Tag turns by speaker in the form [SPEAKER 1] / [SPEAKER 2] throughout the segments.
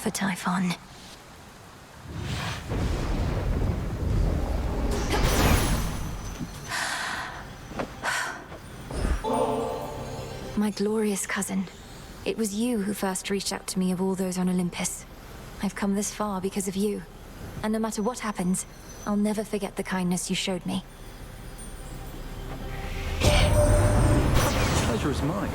[SPEAKER 1] for Typhon. My glorious cousin. It was you who first reached out to me of all those on Olympus. I've come this far because of you. And no matter what happens, I'll never forget the kindness you showed me.
[SPEAKER 2] Pleasure is mine.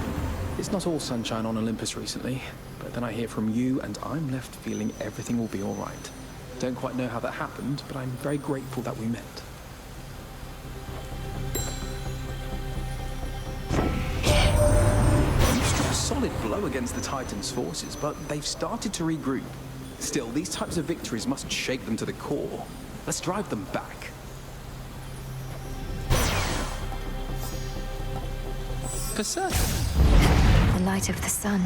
[SPEAKER 2] It's not all sunshine on Olympus recently, but then I hear from you and I'm left feeling everything will be all right. Don't quite know how that happened, but I'm very grateful that we met. You struck a solid blow against the Titans' forces, but they've started to regroup. Still, these types of victories must shake them to the core. Let's drive them back. For certain.
[SPEAKER 1] The light of the sun.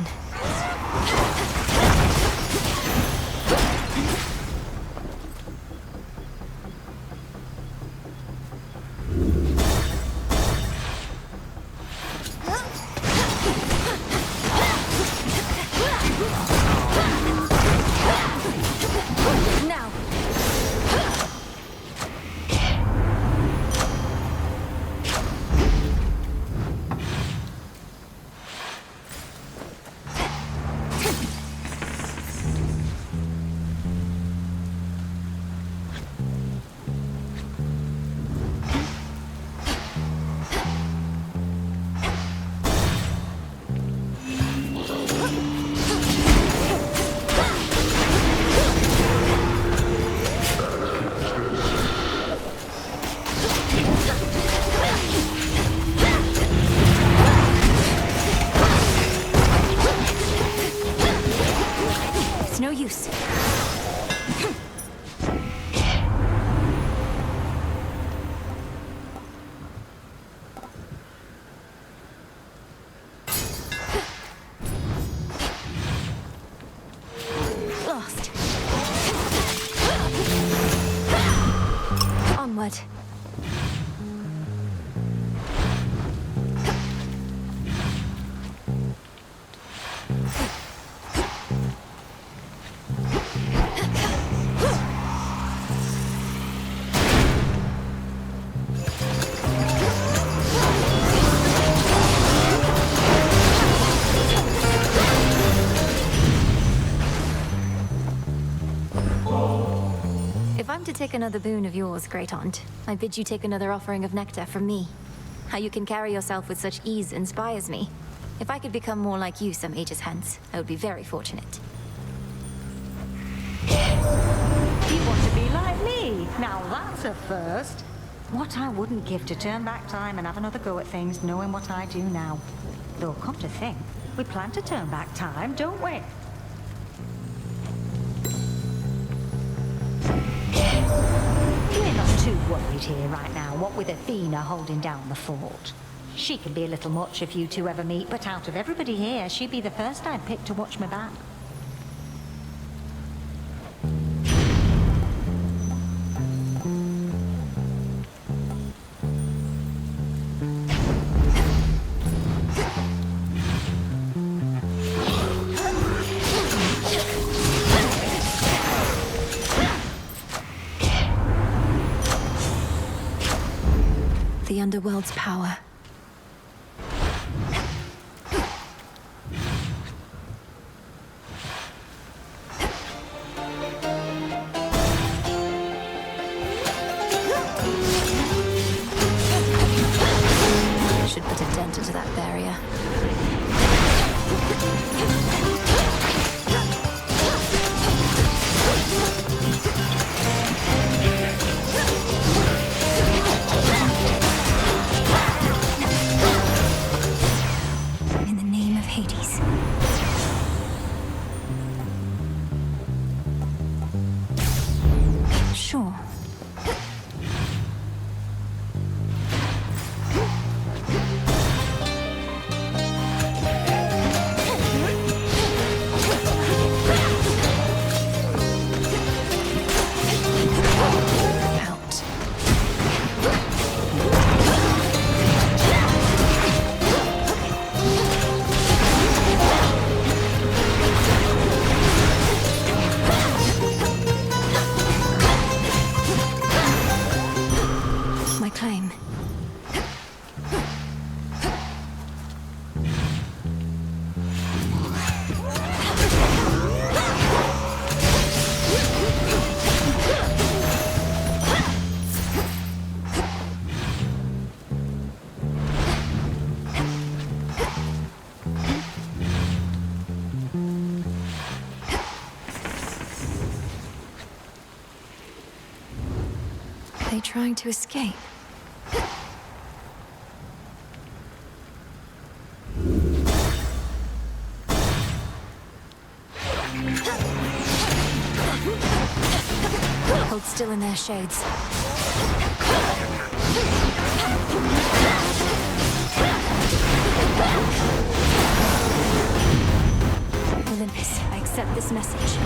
[SPEAKER 1] Onward. To take another boon of yours, great aunt, I bid you take another offering of nectar from me. How you can carry yourself with such ease inspires me. If I could become more like you some ages hence, I would be very fortunate.
[SPEAKER 3] You want to be like me? Now that's a first. What I wouldn't give to turn back time and have another go at things, knowing what I do now. Though, come to think, we plan to turn back time, don't we? We're not too worried here right now, what with Athena holding down the fort. She can be a little much if you two ever meet, but out of everybody here, she'd be the first I'd pick to watch my back.
[SPEAKER 1] The underworld's power. Should put a dent into that barrier. they trying to escape? Hold still in their shades. Olympus, I accept this message.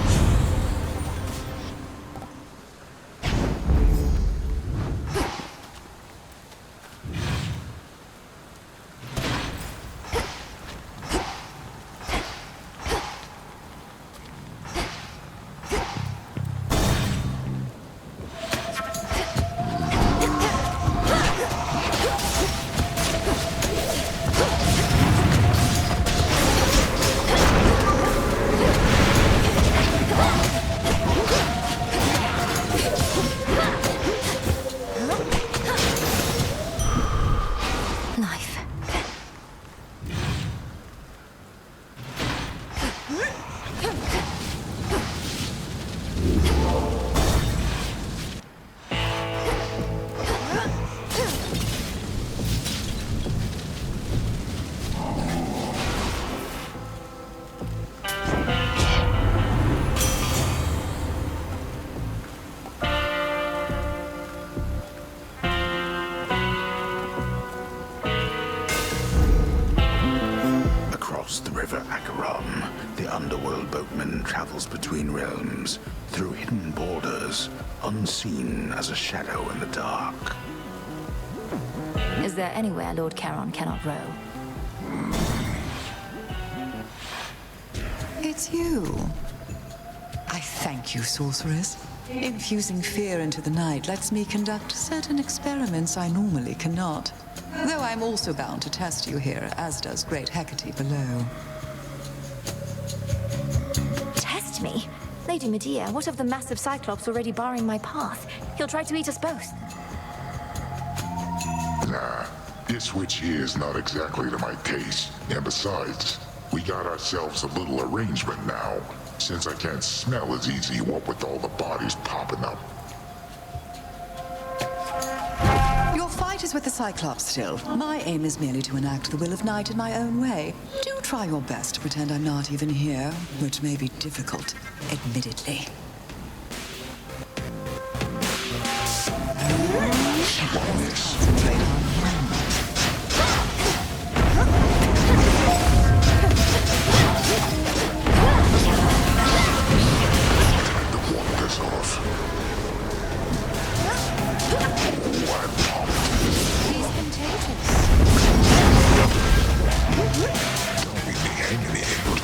[SPEAKER 4] Between realms, through hidden borders, unseen as a shadow in the dark.
[SPEAKER 1] Is there anywhere Lord Charon cannot row?
[SPEAKER 5] It's you. I thank you, sorceress. Infusing fear into the night lets me conduct certain experiments I normally cannot. Though I'm also bound to test you here, as does great Hecate below.
[SPEAKER 1] Me? Lady Medea, what of the massive Cyclops already barring my path? He'll try to eat us both.
[SPEAKER 6] Nah, this witch here is not exactly to my taste. And besides, we got ourselves a little arrangement now, since I can't smell as easy what with all the bodies popping up.
[SPEAKER 5] Your fight is with the Cyclops still. My aim is merely to enact the will of night in my own way. Do try your best to pretend I'm not even here, which may be difficult, admittedly. Concentrate on
[SPEAKER 6] Time to walk this off.
[SPEAKER 1] He's contagious.
[SPEAKER 6] Don't leave me hanging here. Quick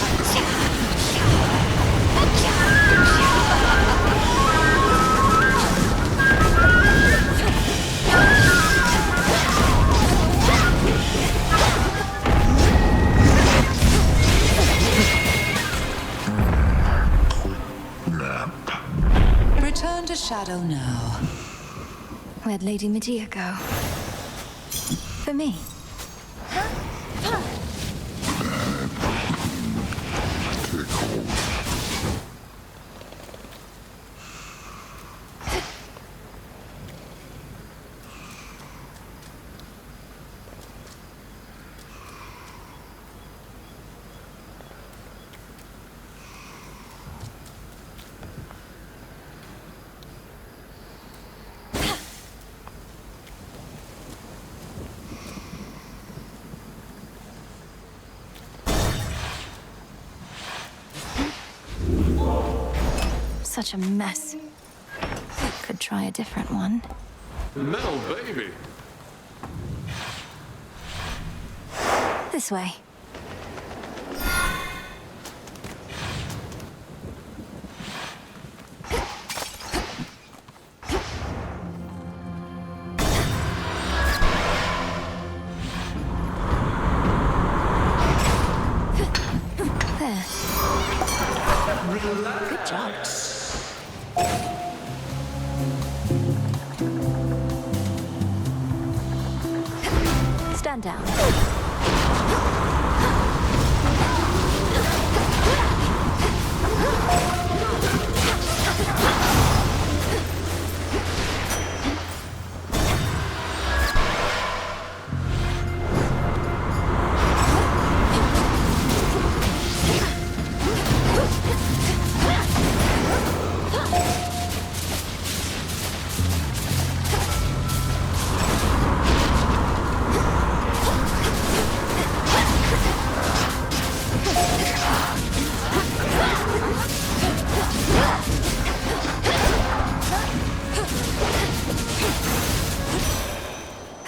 [SPEAKER 6] nap.
[SPEAKER 5] Return to shadow now.
[SPEAKER 1] Where'd Lady Medea go? For me?
[SPEAKER 6] Take hold.
[SPEAKER 1] Such a mess. Could try a different one.
[SPEAKER 7] Metal baby.
[SPEAKER 1] This way. There. Good job. Stand down.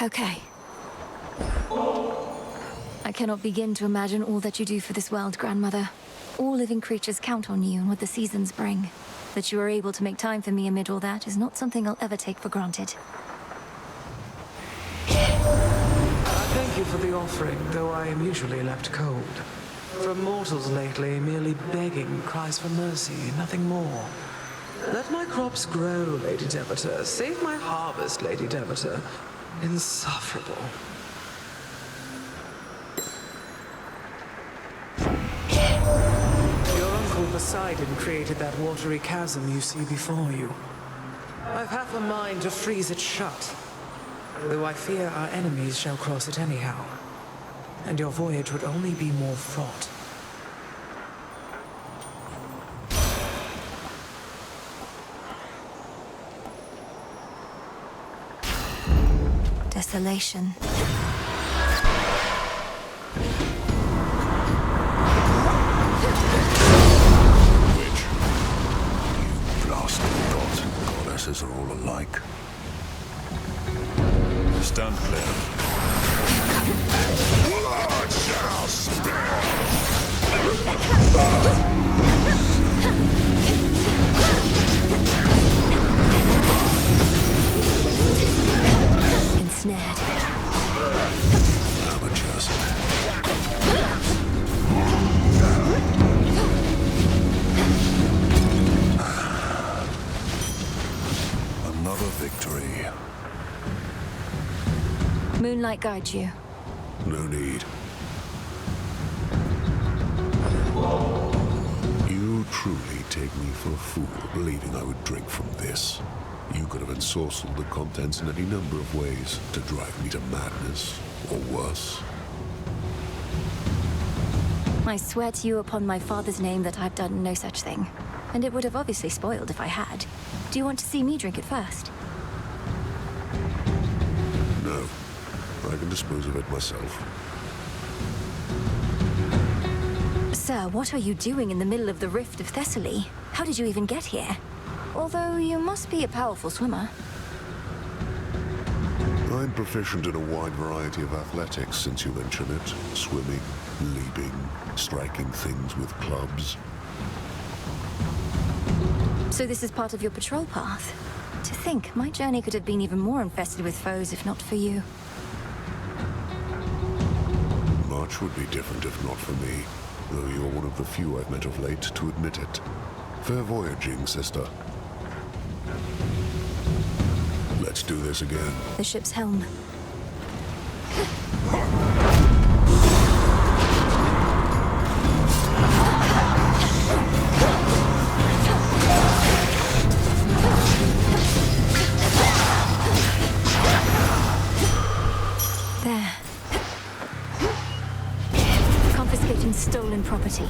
[SPEAKER 1] Okay. I cannot begin to imagine all that you do for this world, Grandmother. All living creatures count on you and what the seasons bring. That you are able to make time for me amid all that is not something I'll ever take for granted.
[SPEAKER 8] Thank you for the offering, though I am usually left cold. From mortals lately, merely begging cries for mercy, nothing more. Let my crops grow, Lady Demeter. Save my harvest, Lady Demeter. Insufferable. Your uncle Poseidon created that watery chasm you see before you. I've half a mind to freeze it shut, though I fear our enemies shall cross it anyhow, and your voyage would only be more fraught.
[SPEAKER 1] Desolation.
[SPEAKER 4] Witch. You blasted god. Goddesses are all alike. Stand clear. Blood shall spill!
[SPEAKER 1] Ensnared.
[SPEAKER 4] Amateurs. Another victory.
[SPEAKER 1] Moonlight guides you.
[SPEAKER 4] No need. You truly take me for a fool, believing I would drink from this. You could have ensorcelled the contents in any number of ways to drive me to madness, or worse.
[SPEAKER 1] I swear to you upon my father's name that I've done no such thing. And it would have obviously spoiled if I had. Do you want to see me drink it first?
[SPEAKER 4] No. I can dispose of it myself.
[SPEAKER 1] Sir, what are you doing in the middle of the rift of Thessaly? How did you even get here? Although you must be a powerful swimmer.
[SPEAKER 4] I'm proficient in a wide variety of athletics, since you mention it. Swimming, leaping, striking things with clubs.
[SPEAKER 1] So this is part of your patrol path? To think, my journey could have been even more infested with foes if not for you.
[SPEAKER 4] Much would be different if not for me, though you're one of the few I've met of late to admit it. Fair voyaging, sister. Let's do this again.
[SPEAKER 1] The ship's helm. There. Confiscating stolen property.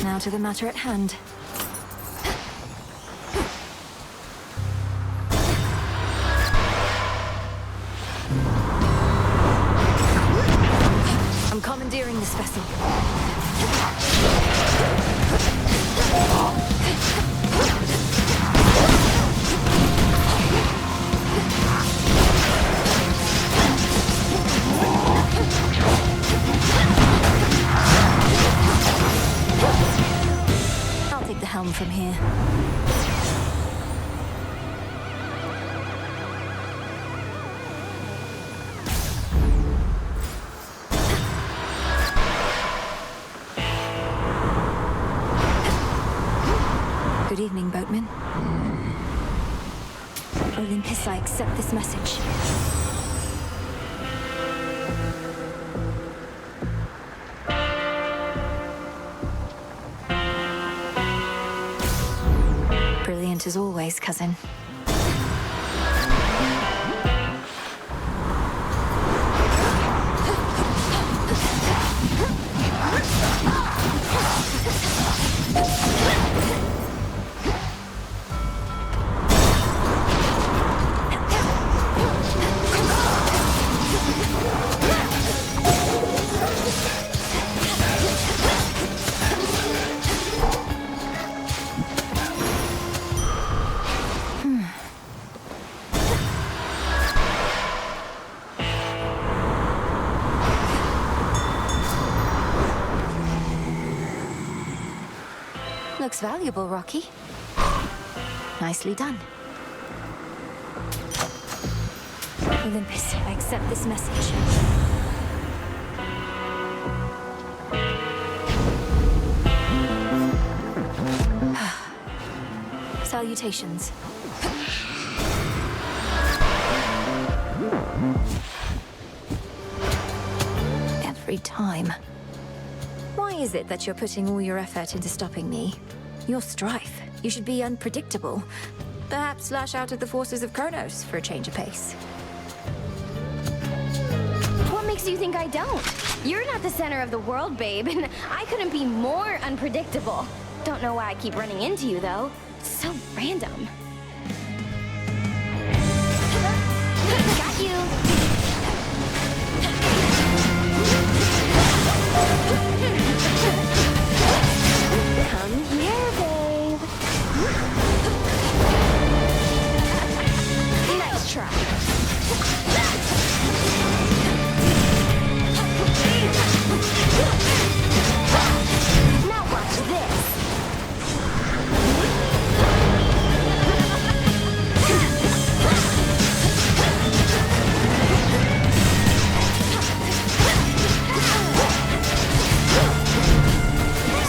[SPEAKER 1] Now to the matter at hand. I'm commandeering this vessel. I'll take the helm from here. Good evening, boatman. Olympus, I accept this message. Brilliant as always, cousin. Looks valuable, Rocky. Nicely done. Olympus, I accept this message. Salutations. Every time. Why is it that you're putting all your effort into stopping me? You're Strife. You should be unpredictable. Perhaps lash out at the forces of Kronos for a change of pace.
[SPEAKER 9] What makes you think I don't? You're not the center of the world, babe, and I couldn't be more unpredictable. Don't know why I keep running into you, though. It's so random. Got you! Come here, babe. Nice try. Now watch this.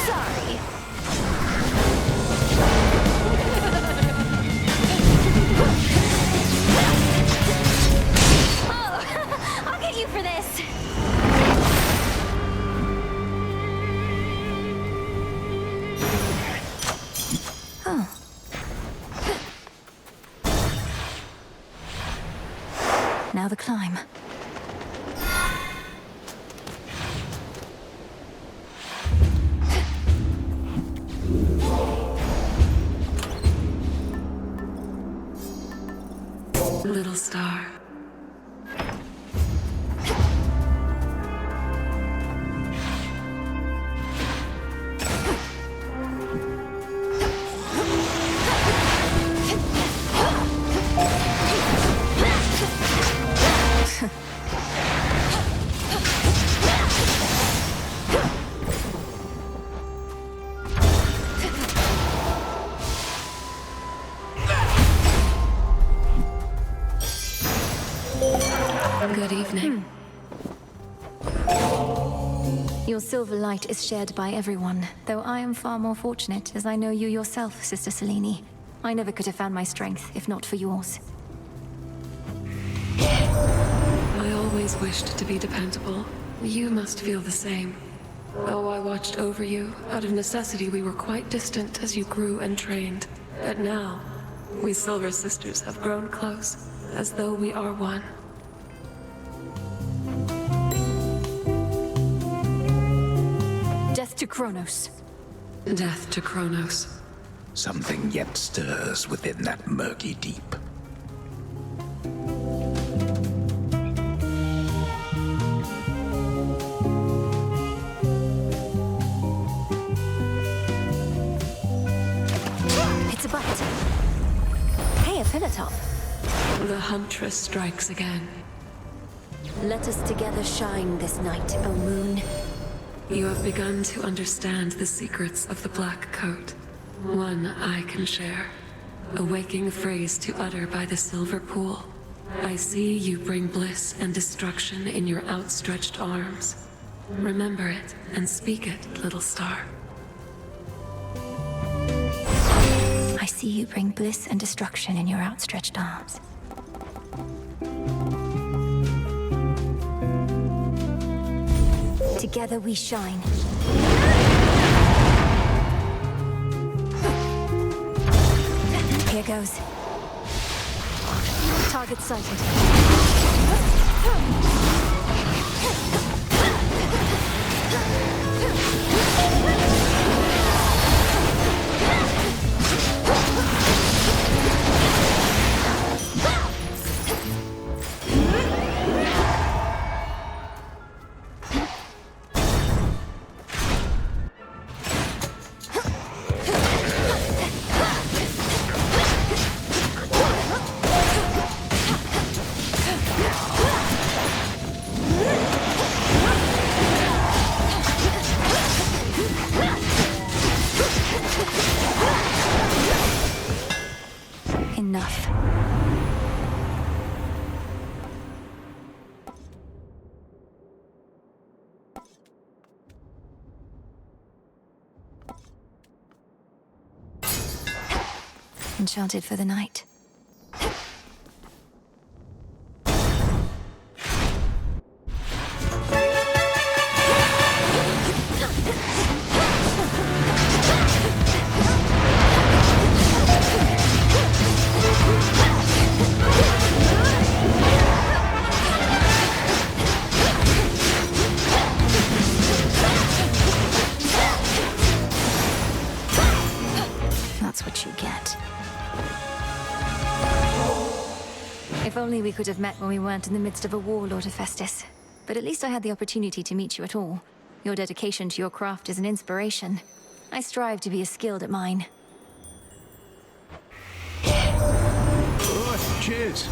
[SPEAKER 9] Sorry. Oh, I'll get you for this.
[SPEAKER 1] Oh. Now the climb.
[SPEAKER 10] Little star. Good evening.
[SPEAKER 1] Your silver light is shared by everyone, though I am far more fortunate as I know you yourself, Sister Selene. I never could have found my strength if not for yours.
[SPEAKER 10] I always wished to be dependable. You must feel the same. Though I watched over you, out of necessity we were quite distant as you grew and trained. But now, we Silver Sisters have grown close, as though we are one.
[SPEAKER 1] Death to Kronos.
[SPEAKER 10] Death to Kronos.
[SPEAKER 11] Something yet stirs within that murky deep.
[SPEAKER 1] It's a bite. Hey, a pillar top.
[SPEAKER 10] The Huntress strikes again.
[SPEAKER 1] Let us together shine this night, O moon.
[SPEAKER 10] You have begun to understand the secrets of the Black Coat. One I can share. A waking phrase to utter by the silver pool. I see you bring bliss and destruction in your outstretched arms. Remember it and speak it, little star.
[SPEAKER 1] I see you bring bliss and destruction in your outstretched arms. Together we shine. Here goes. Target sighted. enough. Enchanted for the night. That's what you get. If only we could have met when we weren't in the midst of a war, Lord Hephaestus. But at least I had the opportunity to meet you at all. Your dedication to your craft is an inspiration. I strive to be as skilled at mine.
[SPEAKER 4] Cheers.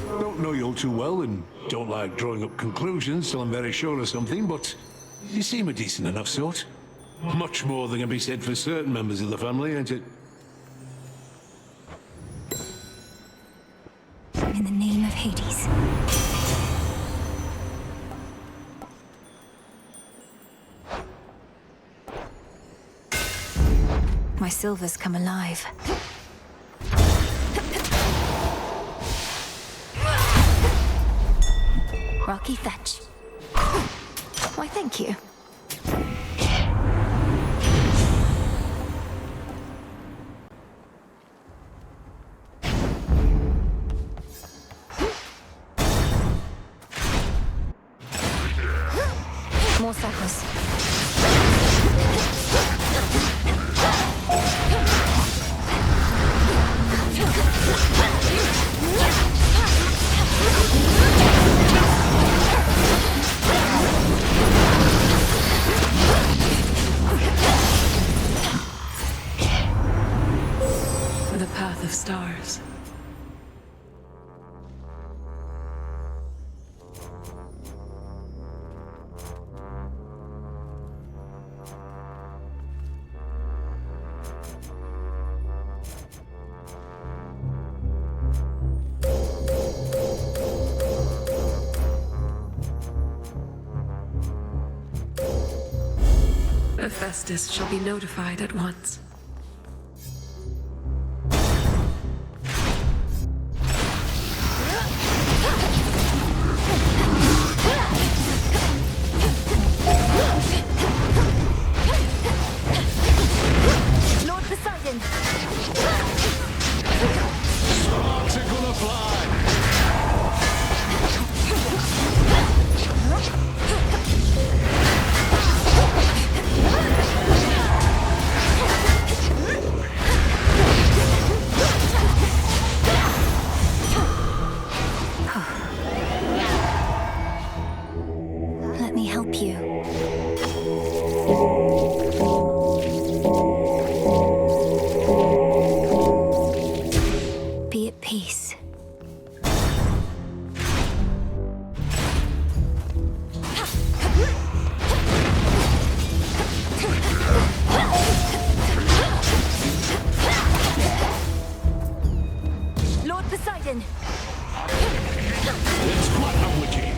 [SPEAKER 4] Don't know you all too well and don't like drawing up conclusions till I'm very sure of something, but you seem a decent enough sort. Much more than can be said for certain members of the family, ain't it?
[SPEAKER 1] In the name of Hades. My silver's come alive. Rocky fetch. Why, thank you. More suckers.
[SPEAKER 10] The path of stars. Hephaestus shall be notified at once.
[SPEAKER 1] Lord Poseidon!
[SPEAKER 4] Sparks are gonna fly!
[SPEAKER 1] Let me help you. Be at peace. Lord Poseidon!
[SPEAKER 4] It's quite a witchy.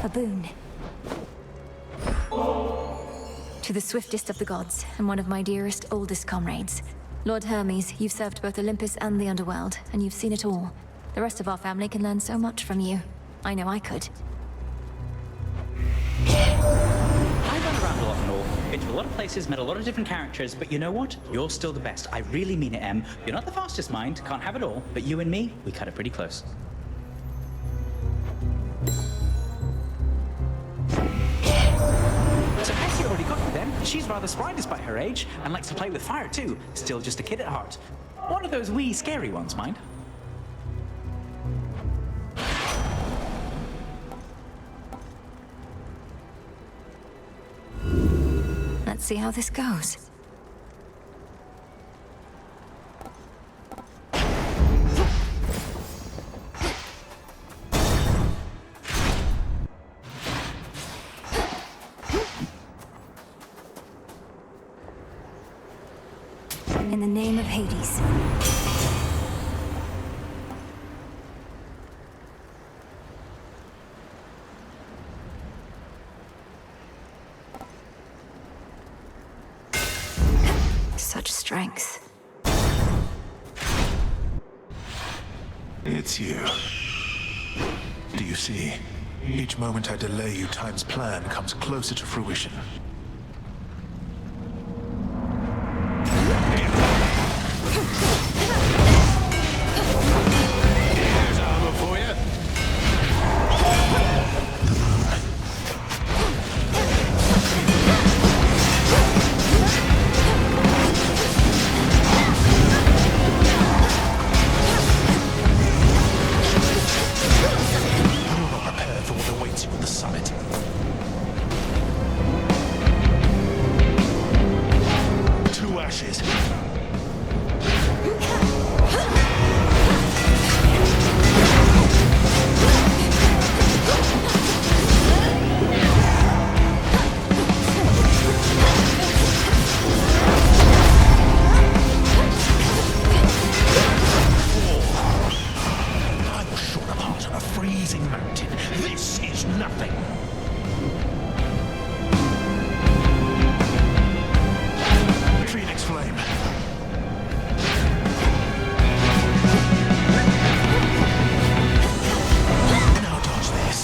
[SPEAKER 1] A boon. To the swiftest of the gods, and one of my dearest, oldest comrades. Lord Hermes, you've served both Olympus and the underworld, and you've seen it all. The rest of our family can learn so much from you. I know I could.
[SPEAKER 12] I run around a lot and all. Been to a lot of places, met a lot of different characters, but you know what? You're still the best. I really mean it, Em. You're not the fastest mind, can't have it all, but you and me, we cut it pretty close. So Hestia already got you then. She's rather spry despite her age, and likes to play with fire too. Still just a kid at heart. One of those wee scary ones, mind.
[SPEAKER 1] see how this goes. In the name of Hades. Such strength.
[SPEAKER 11] It's you. Do you see? Each moment I delay you, time's plan comes closer to fruition.
[SPEAKER 4] Here's armor for you.
[SPEAKER 11] You're not prepared for what awaits you at the summit. Two ashes. I was short of heart on a freezing mountain. This is nothing. Phoenix Flame. Now dodge this.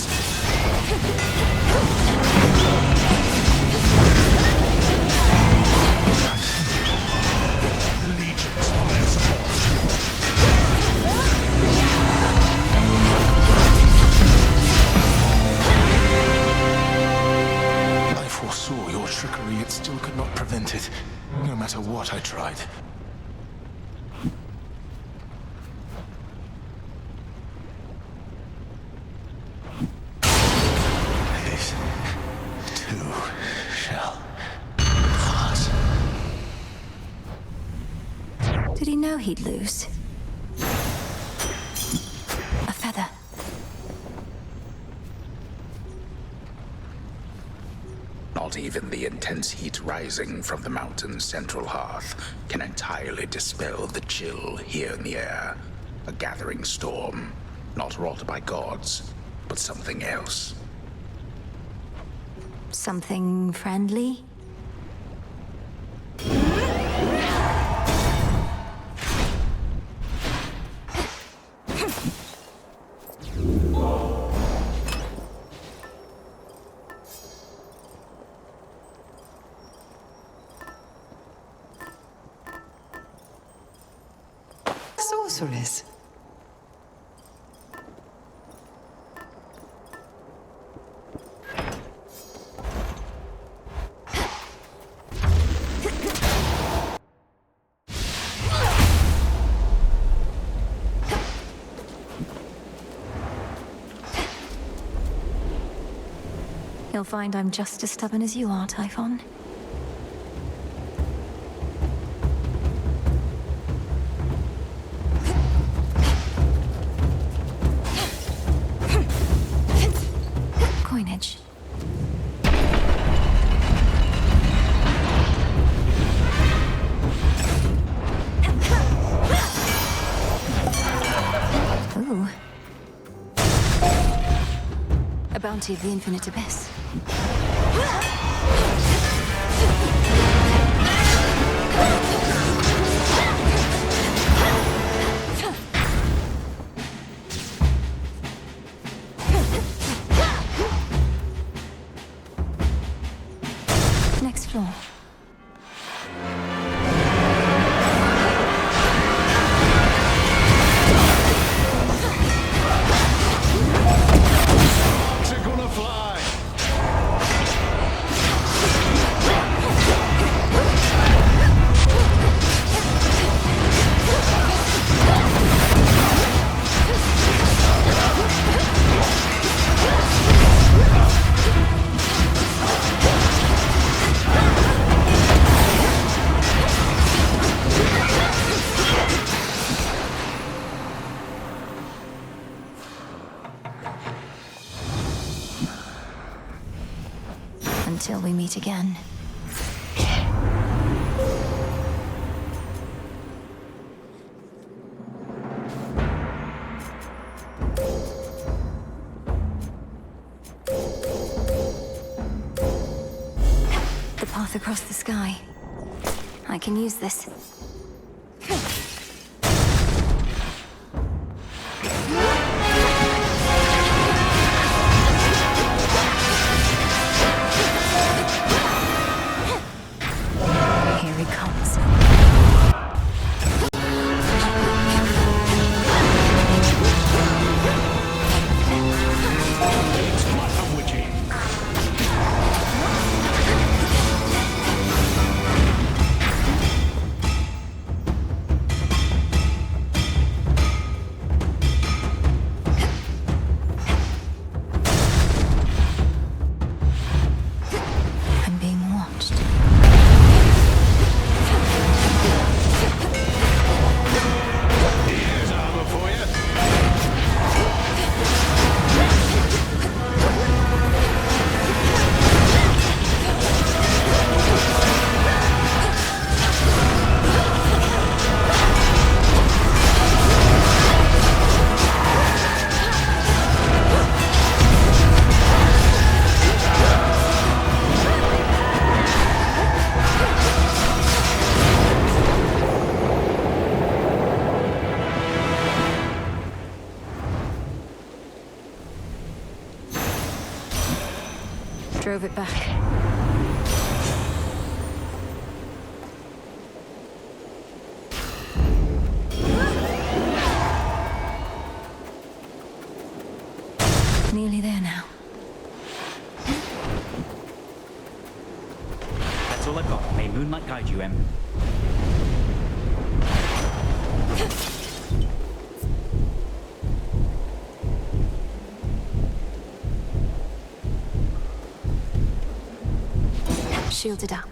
[SPEAKER 11] Legions fire support. I foresaw your trickery, yet still could not prevent it, no matter what I tried. This too shall pass.
[SPEAKER 1] Did he know he'd lose? A feather.
[SPEAKER 11] Not even the intense heat rising from the mountain's central hearth can entirely dispel the chill here in the air. A gathering storm, not wrought by gods, but something else.
[SPEAKER 1] Something friendly?
[SPEAKER 5] Sorceress.
[SPEAKER 1] You'll find I'm just as stubborn as you are, Typhon. Coinage. Ooh. A bounty of the infinite abyss. Next floor.
[SPEAKER 4] They're gonna fly.
[SPEAKER 1] Until we meet again. The path across the sky. I can use this. Drove it back. Nearly there now.
[SPEAKER 12] That's all I've got. May moonlight guide you, Em.
[SPEAKER 1] Shielded up.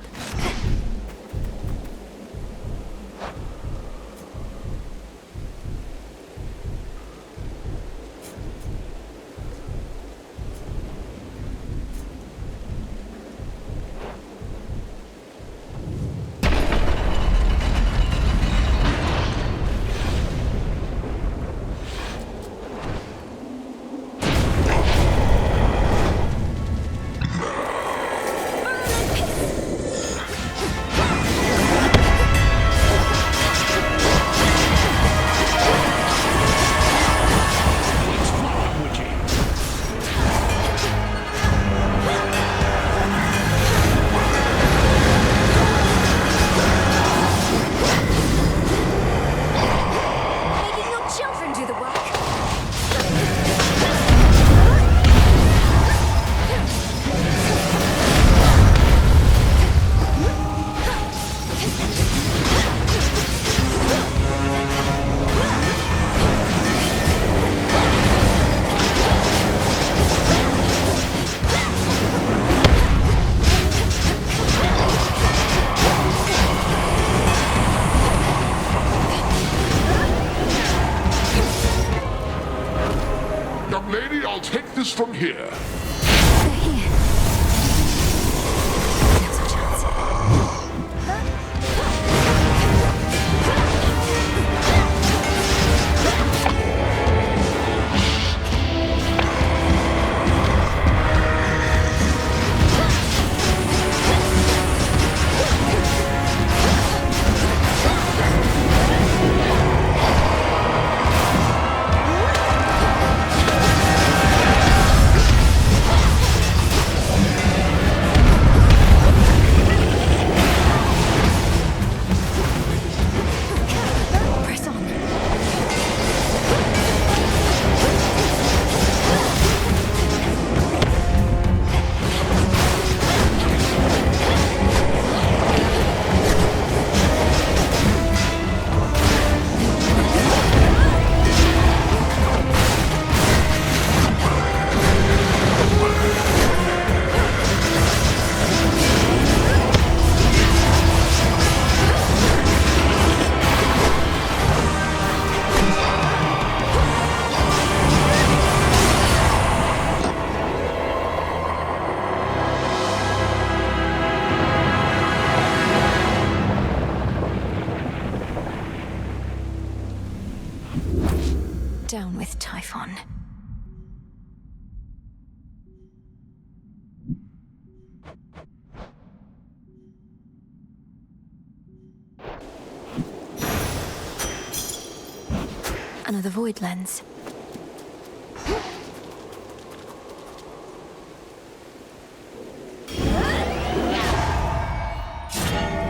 [SPEAKER 6] From here.
[SPEAKER 1] down with Typhon. Another void lens.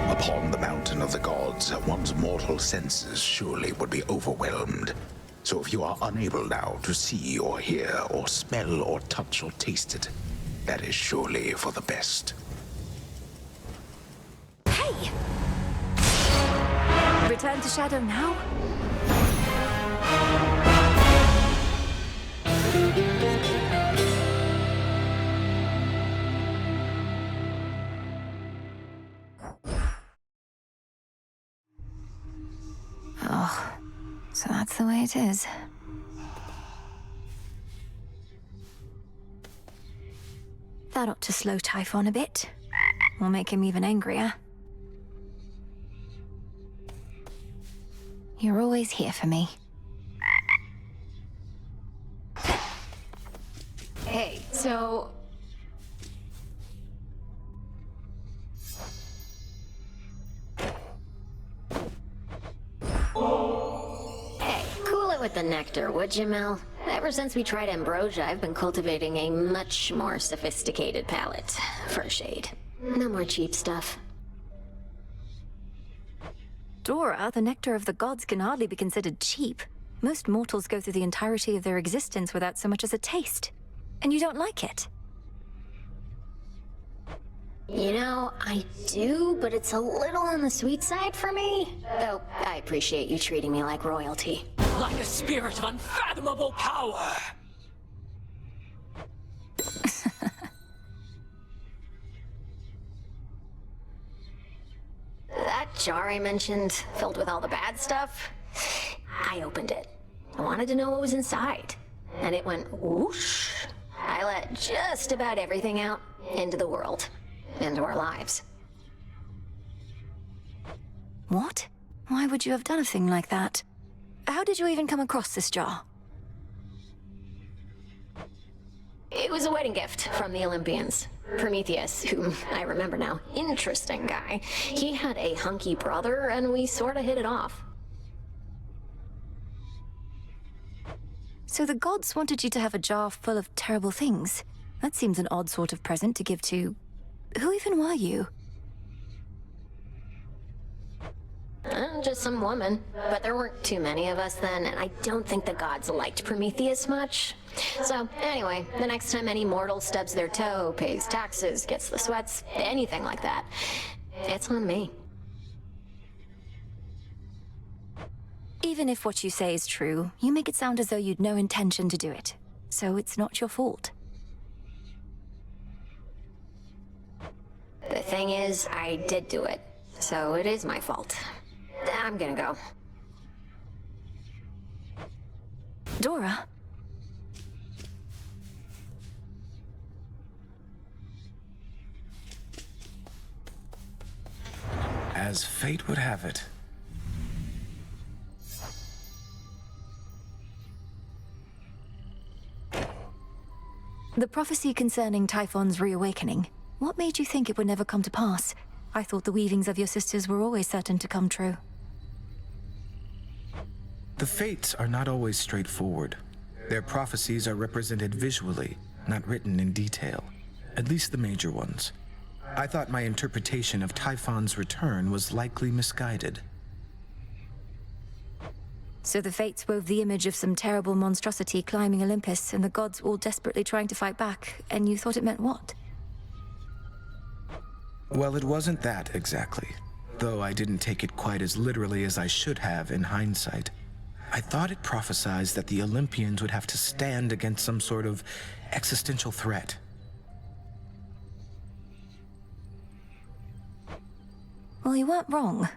[SPEAKER 11] Upon the mountain of the gods, one's mortal senses surely would be overwhelmed. So if you are unable now to see or hear or smell or touch or taste it, that is surely for the best.
[SPEAKER 1] Hey! Return to Shadow now? Oh, so that's the way it is. That ought to slow Typhon a bit. Will make him even angrier. You're always here for me.
[SPEAKER 13] Hey, so... Hey, cool it with the nectar, would you, Mel? Ever since we tried ambrosia, I've been cultivating a much more sophisticated palate for a shade. No more cheap stuff.
[SPEAKER 1] Dora, the nectar of the gods can hardly be considered cheap. Most mortals go through the entirety of their existence without so much as a taste. And you don't like it?
[SPEAKER 13] You know, I do, but it's a little on the sweet side for me. Though, I appreciate you treating me like royalty.
[SPEAKER 14] Like a spirit of unfathomable power!
[SPEAKER 13] That jar I mentioned, filled with all the bad stuff, I opened it. I wanted to know what was inside. And it went whoosh. I let just about everything out into the world, into our lives.
[SPEAKER 1] What? Why would you have done a thing like that? How did you even come across this jar?
[SPEAKER 13] It was a wedding gift from the Olympians. Prometheus, whom I remember now, interesting guy. He had a hunky brother, and we sorta hit it off.
[SPEAKER 1] So the gods wanted you to have a jar full of terrible things. That seems an odd sort of present to give to... Who even were you?
[SPEAKER 13] Just some woman. But there weren't too many of us then, and I don't think the gods liked Prometheus much. So, anyway, the next time any mortal stubs their toe, pays taxes, gets the sweats, anything like that, it's on me.
[SPEAKER 1] Even if what you say is true, you make it sound as though you'd no intention to do it. So it's not your fault.
[SPEAKER 13] The thing is, I did do it. So it is my fault. I'm gonna go.
[SPEAKER 1] Dora?
[SPEAKER 15] As fate would have it.
[SPEAKER 1] The prophecy concerning Typhon's reawakening. What made you think it would never come to pass? I thought the weavings of your sisters were always certain to come true.
[SPEAKER 15] The fates are not always straightforward. Their prophecies are represented visually, not written in detail. At least the major ones. I thought my interpretation of Typhon's return was likely misguided.
[SPEAKER 1] So the fates wove the image of some terrible monstrosity climbing Olympus, and the gods all desperately trying to fight back, and you thought it meant what?
[SPEAKER 15] Well, it wasn't that exactly, though I didn't take it quite as literally as I should have in hindsight. I thought it prophesied that the Olympians would have to stand against some sort of existential threat.
[SPEAKER 1] Well, you weren't wrong.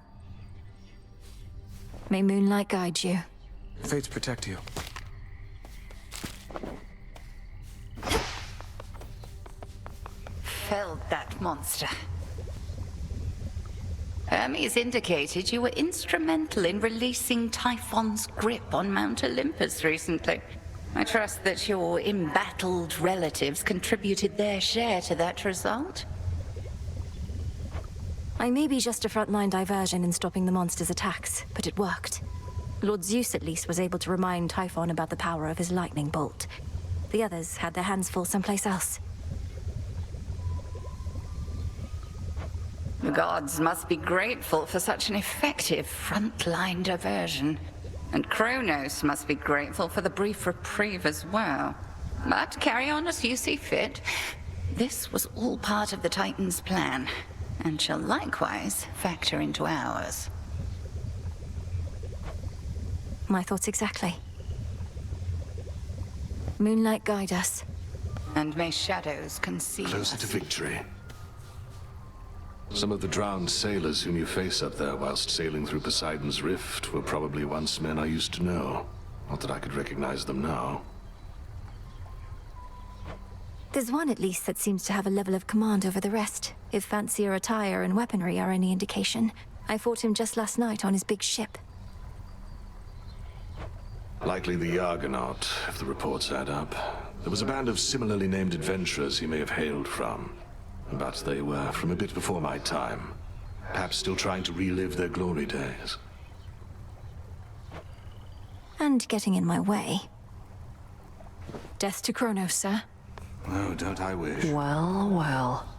[SPEAKER 1] May moonlight guide you.
[SPEAKER 2] Fates protect you.
[SPEAKER 16] Felled that monster. Hermes indicated you were instrumental in releasing Typhon's grip on Mount Olympus recently. I trust that your embattled relatives contributed their share to that result?
[SPEAKER 1] I may be just a frontline diversion in stopping the monster's attacks, but it worked. Lord Zeus at least was able to remind Typhon about the power of his lightning bolt. The others had their hands full someplace else.
[SPEAKER 16] The gods must be grateful for such an effective frontline diversion. And Kronos must be grateful for the brief reprieve as well. But carry on as you see fit. This was all part of the Titan's plan, and shall likewise factor into ours.
[SPEAKER 1] My thoughts exactly. Moonlight guide us.
[SPEAKER 16] And may shadows conceal
[SPEAKER 4] Closer
[SPEAKER 16] us.
[SPEAKER 4] to victory. Some of the drowned sailors whom you face up there whilst sailing through Poseidon's Rift were probably once men I used to know. Not that I could recognize them now.
[SPEAKER 1] There's one at least that seems to have a level of command over the rest, if fancier attire and weaponry are any indication. I fought him just last night on his big ship.
[SPEAKER 4] Likely the Yargonaut, if the reports add up. There was a band of similarly named adventurers he may have hailed from. But they were from a bit before my time. Perhaps still trying to relive their glory days.
[SPEAKER 1] And getting in my way. Death to Kronos, sir.
[SPEAKER 4] Oh, don't I wish.
[SPEAKER 17] Well, well.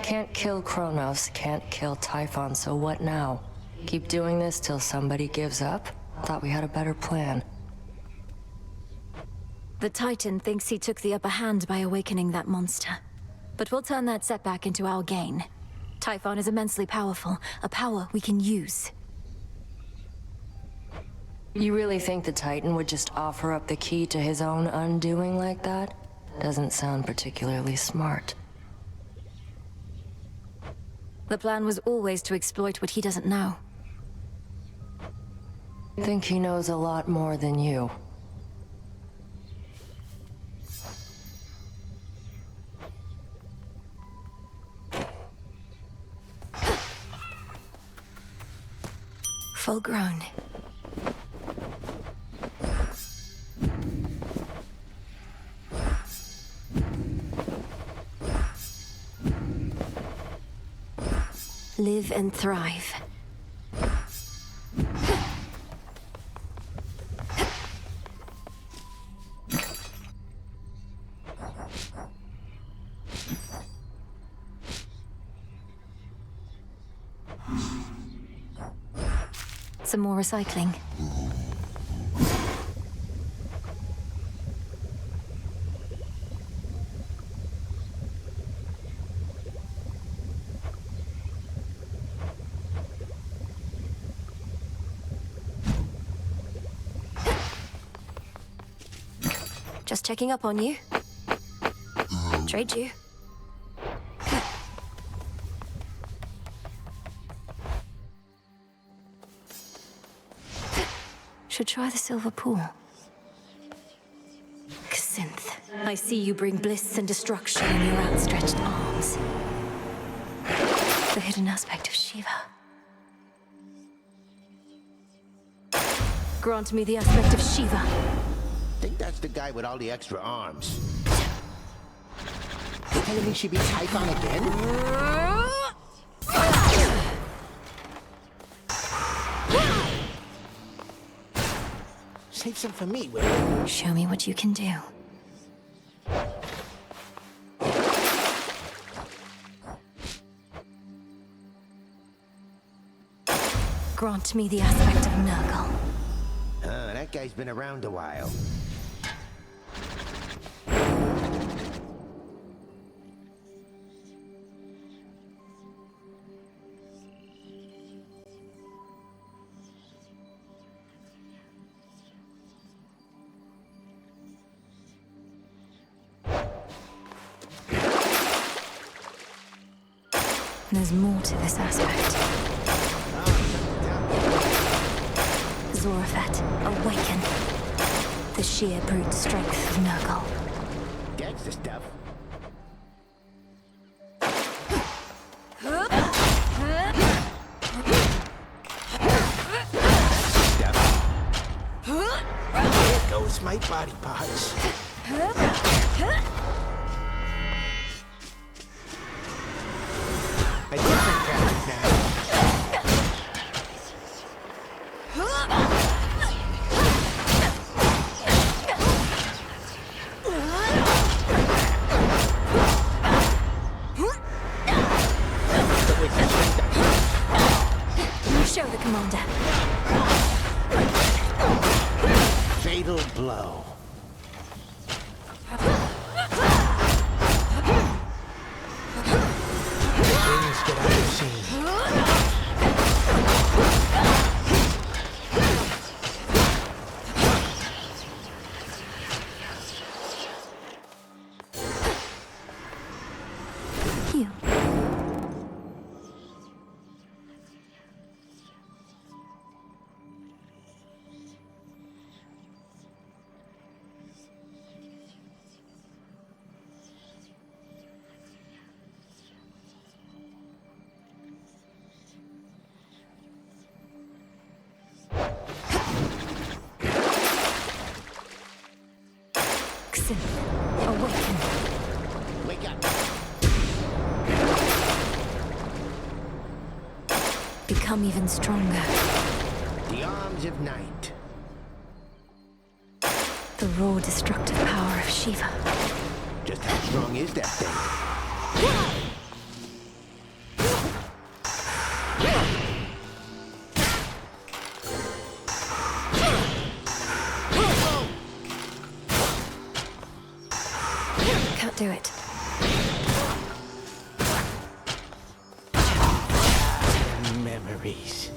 [SPEAKER 17] Can't kill Kronos, can't kill Typhon, so what now? Keep doing this till somebody gives up? Thought we had a better plan.
[SPEAKER 1] The Titan thinks he took the upper hand by awakening that monster. But we'll turn that setback into our gain. Typhon is immensely powerful, a power we can use.
[SPEAKER 17] You really think the Titan would just offer up the key to his own undoing like that? Doesn't sound particularly smart.
[SPEAKER 1] The plan was always to exploit what he doesn't know.
[SPEAKER 17] Think he knows a lot more than you.
[SPEAKER 1] Full grown. Live and thrive. Some more recycling. Just checking up on you. Trade you. Should try the silver pool. Synth, I see you bring bliss and destruction in your outstretched arms. The hidden aspect of Shiva. Grant me the aspect of Shiva.
[SPEAKER 18] Think that's the guy with all the extra arms. You telling me she beat Typhon again? Save some for me, will you?
[SPEAKER 1] Show me what you can do. Grant me the aspect of Nergal.
[SPEAKER 18] That guy's been around a while.
[SPEAKER 1] There's more to this aspect. Zorafet, awaken. The sheer brute strength of Nergal.
[SPEAKER 18] That's the stuff. goes my body parts. A different kind now.
[SPEAKER 1] You show the commander.
[SPEAKER 18] Fatal blow. Things get out of scene.
[SPEAKER 1] You. Awaken.
[SPEAKER 18] Wake up.
[SPEAKER 1] Become even stronger.
[SPEAKER 18] The arms of night.
[SPEAKER 1] The raw destructive power of Shiva.
[SPEAKER 18] Just how strong is that thing?
[SPEAKER 1] Can't do it.
[SPEAKER 18] Memories.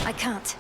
[SPEAKER 1] I can't.